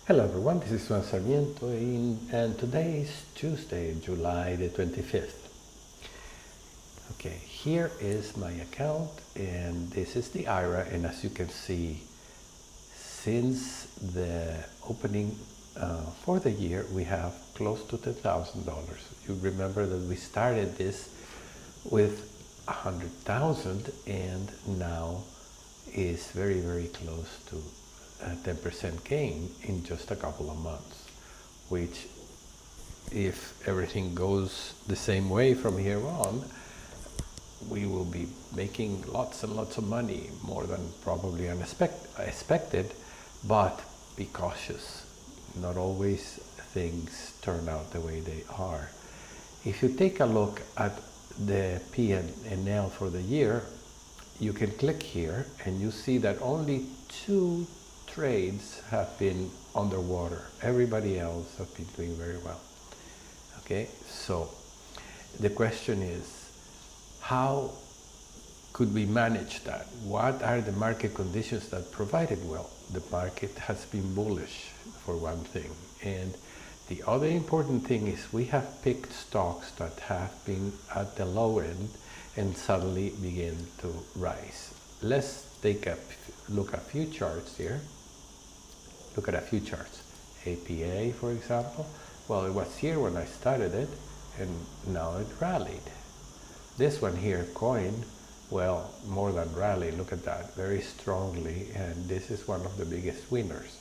Hello everyone, this is Juan Sarmiento and today is Tuesday, July the 25th. Okay, here is my account and this is the IRA, and as you can see, since the opening for the year we have close to $10,000. You remember that we started this with 100,000 and now is very close to a 10% gain in just a couple of months, which if everything goes the same way from here on, we will be making lots and lots of money, more than probably expected, but be cautious. Not always things turn out the way they are. If you take a look at the P&L for the year, you can click here and you see that only 2 trades have been underwater. Everybody else have been doing very well. Okay, so the question is, how could we manage that? What are the market conditions that provided? Well, the market has been bullish for one thing, and the other important thing is we have picked stocks that have been at the low end and suddenly begin to rise. Let's take a look at a few charts here. Look at a few charts. APA, for example. Well, it was here when I started it, and now it rallied. This one here, coin, well, more than rally, look at that, very strongly, and this is one of the biggest winners.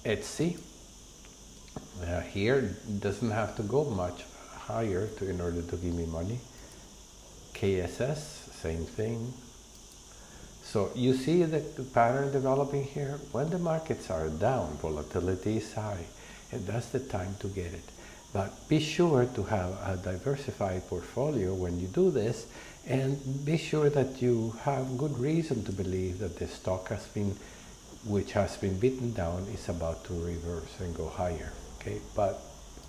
Etsy, here doesn't have to go much higher in order to give me money. KSS, same thing. So you see the pattern developing here. When the markets are down, volatility is high, and that's the time to get it. But be sure to have a diversified portfolio when you do this, and be sure that you have good reason to believe that the stock which has been beaten down, is about to reverse and go higher. Okay, but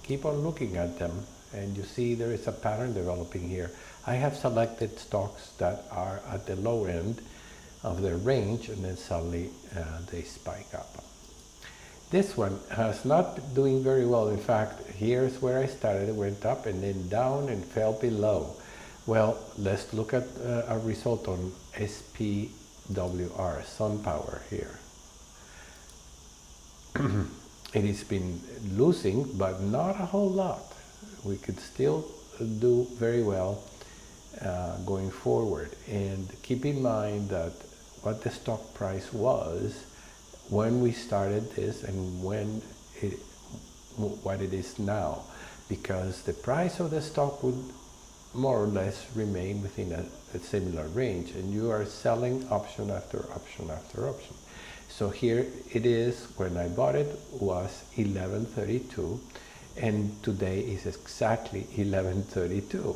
keep on looking at them, and you see there is a pattern developing here. I have selected stocks that are at the low end of their range, and then suddenly they spike up. This one has not been doing very well. In fact, here's where I started. It went up and then down and fell below. Well, let's look at a result on SPWR, SunPower here. It has been losing, but not a whole lot. We could still do very well going forward. And keep in mind that what the stock price was when we started this and what it is now, because the price of the stock would more or less remain within a similar range, and you are selling option after option after option. So here it is, when I bought it was 1132, and today is exactly 1132.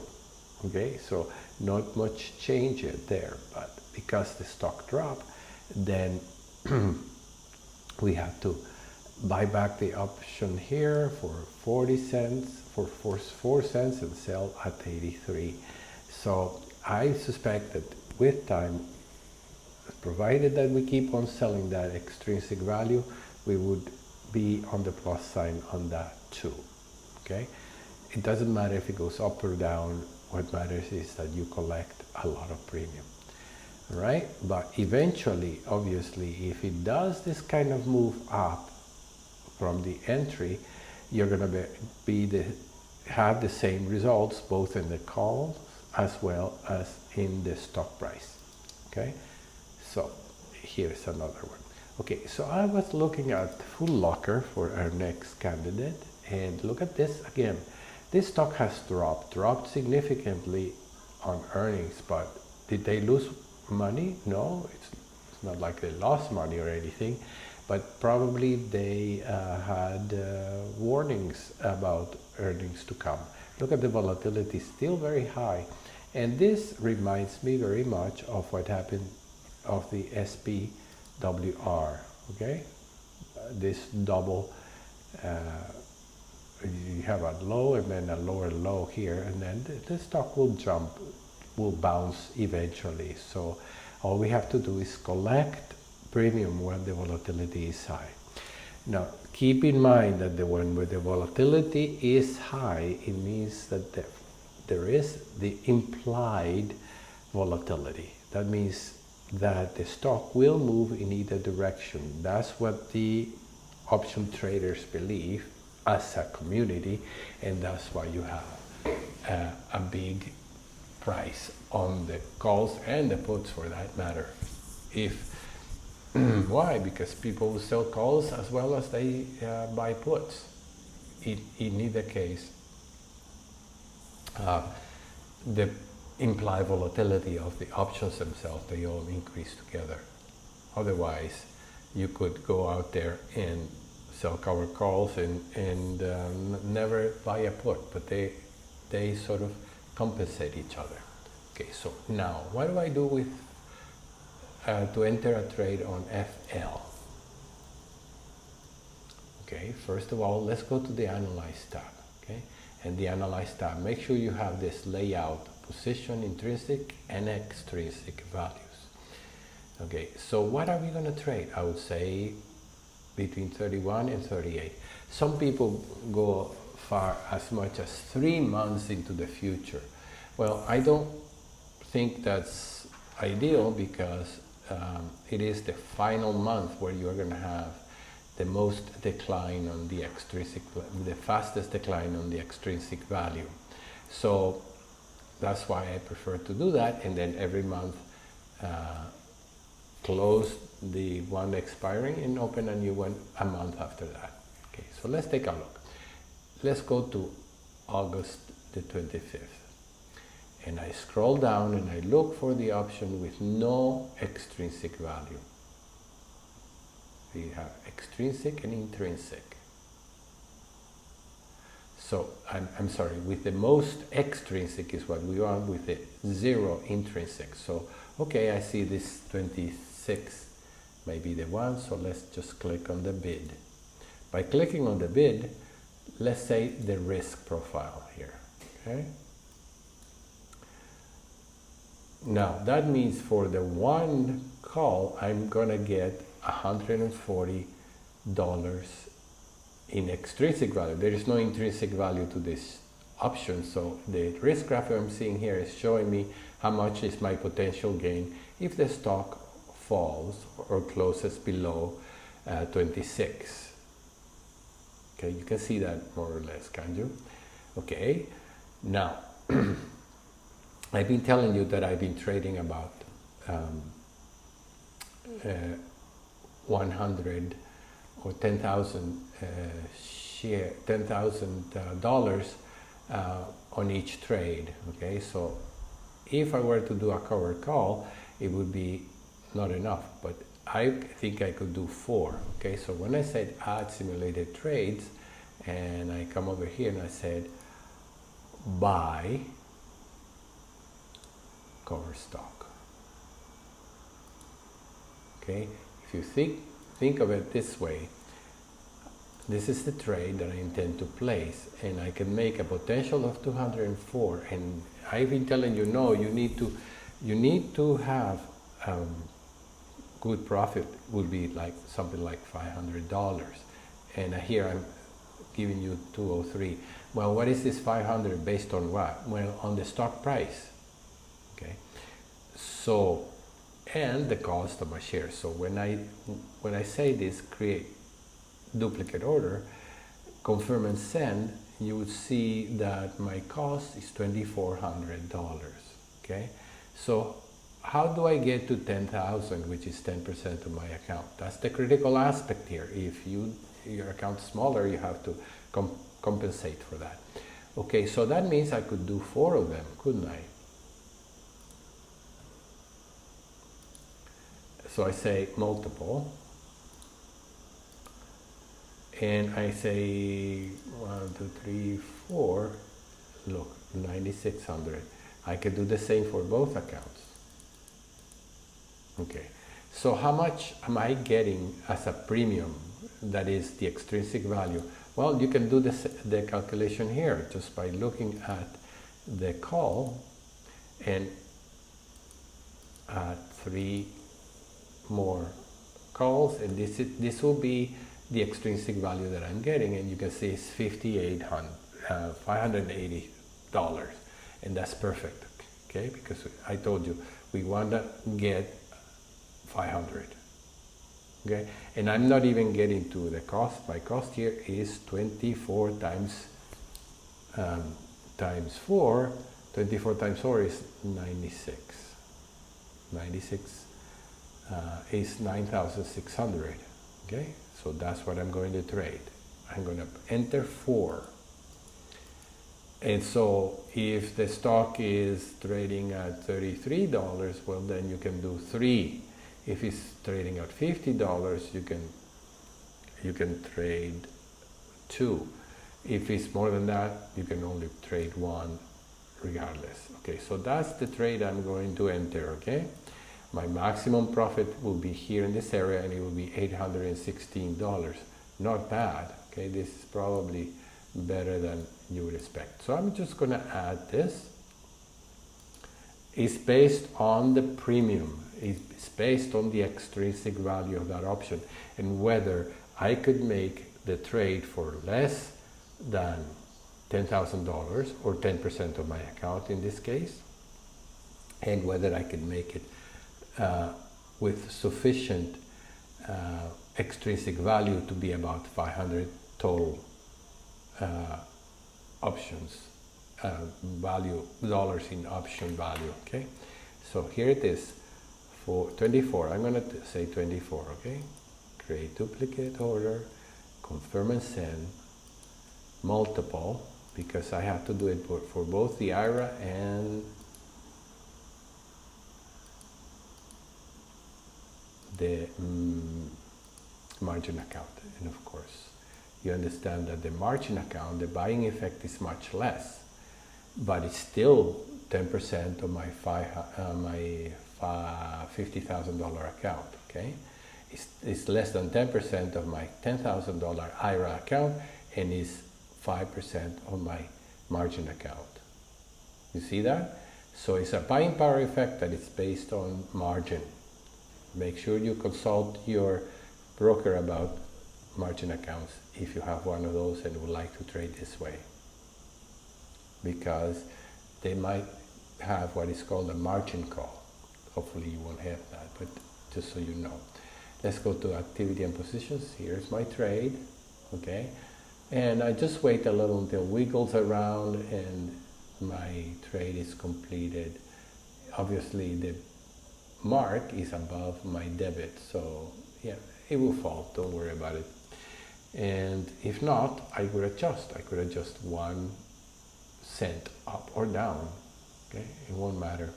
Okay, so not much change yet there, but because the stock dropped, then we have to buy back the option here for 40 cents, for 4 cents, and sell at 83. So I suspect that with time, provided that we keep on selling that extrinsic value, we would be on the plus sign on that too. Okay, it doesn't matter if it goes up or down. What matters is that you collect a lot of premium, right? But eventually, obviously, if it does this kind of move up from the entry, you're going to have the same results both in the calls as well as in the stock price. Okay, so here's another one. Okay, so I was looking at Foot Locker for our next candidate, and look at this again. This stock has dropped significantly on earnings, but did they lose money? No, it's not like they lost money or anything, but probably they had warnings about earnings to come. Look at the volatility, still very high. And this reminds me very much of what happened of the SPWR, okay? This double, you have a low and then a lower low here, and then the stock will bounce eventually. So all we have to do is collect premium when the volatility is high. Now, keep in mind that when the volatility is high, it means that there is the implied volatility. That means that the stock will move in either direction. That's what the option traders believe as a community, and that's why you have a big price on the calls and the puts for that matter. Why? Because people sell calls as well as they buy puts. In either case, the implied volatility of the options themselves, they all increase together. Otherwise, you could go out there and sell covered calls and never buy a put, but they sort of compensate each other. Okay, so now what do I do with to enter a trade on FL? Okay, first of all, let's go to the Analyze tab. Okay, and the Analyze tab, make sure you have this layout: position, intrinsic and extrinsic values. Okay, so what are we going to trade? I would say between 31 and 38. Some people go far as much as 3 months into the future. Well, I don't think that's ideal, because it is the final month where you're going to have the most decline on the extrinsic, the fastest decline on the extrinsic value. So that's why I prefer to do that, and then every month close the one expiring and open a new one a month after that. Okay, so let's take a look. Let's go to August the 25th. And I scroll down and I look for the option with no extrinsic value. We have extrinsic and intrinsic. So I'm sorry, with the most extrinsic is what we want, with the 0 intrinsic. So, okay, I see this 26 may be the one, so let's just click on the bid. By clicking on the bid, let's say the risk profile here, okay? Now, that means for the one call, I'm gonna get $140 in extrinsic value. There is no intrinsic value to this option, so the risk graph I'm seeing here is showing me how much is my potential gain if the stock falls or closes below 26. Okay, you can see that more or less, can you? Okay, now I've been telling you that I've been trading about 100 or 10,000 $10,000 on each trade. Okay, so if I were to do a covered call, it would be not enough, but I think I could do 4. Okay, so when I said add simulated trades, and I come over here and I said buy cover stock. Okay, if you think of it this way, this is the trade that I intend to place, and I can make a potential of 204. And I've been telling you, no, you need to have good profit. Would be like something like $500, and here I'm giving you 203. Well, what is this 500 based on what? Well, on the stock price. Okay, so, and the cost of my shares. So when I say this, create duplicate order, confirm and send, you would see that my cost is $2,400. Okay, so how do I get to 10,000, which is 10% of my account? That's the critical aspect here. If your account is smaller, you have to compensate for that. Okay, so that means I could do 4 of them, couldn't I? So I say multiple, and I say 1, 2, 3, 4, look, 9,600. I can do the same for both accounts. Okay, so how much am I getting as a premium, that is the extrinsic value? Well, you can do the calculation here just by looking at the call and add 3 more calls, and this will be the extrinsic value that I'm getting, and you can see it's $580, and that's perfect, okay? Because I told you we want to get 500, okay? And I'm not even getting to the cost. My cost here is 24 times 4. 24 times 4 is 96. 96 is 9,600. Okay, so that's what I'm going to trade. I'm going to enter 4. And so if the stock is trading at $33, well, then you can do 3. If it's trading at $50, you can trade 2. If it's more than that, you can only trade 1 regardless. Okay, so that's the trade I'm going to enter, okay? My maximum profit will be here in this area, and it will be $816. Not bad, okay? This is probably better than you would expect. So I'm just gonna add this. It's based on the premium. It's based on the extrinsic value of that option, and whether I could make the trade for less than $10,000 or 10% of my account in this case, and whether I could make it with sufficient extrinsic value to be about 500 total options value, dollars in option value, okay? So here it is for 24. I'm going to say 24, okay? Create duplicate order, confirm and send, multiple, because I have to do it for both the IRA and the margin account. And of course, you understand that the margin account, the buying effect is much less, but it's still 10% of my $50,000 account, okay? It's less than 10% of my $10,000 IRA account, and is 5% of my margin account. You see that? So it's a buying power effect that is based on margin. Make sure you consult your broker about margin accounts if you have one of those and would like to trade this way, because they might have what is called a margin call. Hopefully you won't have that, but just so you know. Let's go to activity and positions. Here's my trade, okay? And I just wait a little until it wiggles around and my trade is completed. Obviously the mark is above my debit, so yeah, it will fall, don't worry about it. And if not, I could adjust 1 cent up or down, okay? It won't matter.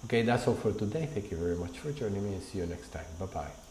Okay, that's all for today. Thank you very much for joining me, and see you next time. Bye-bye.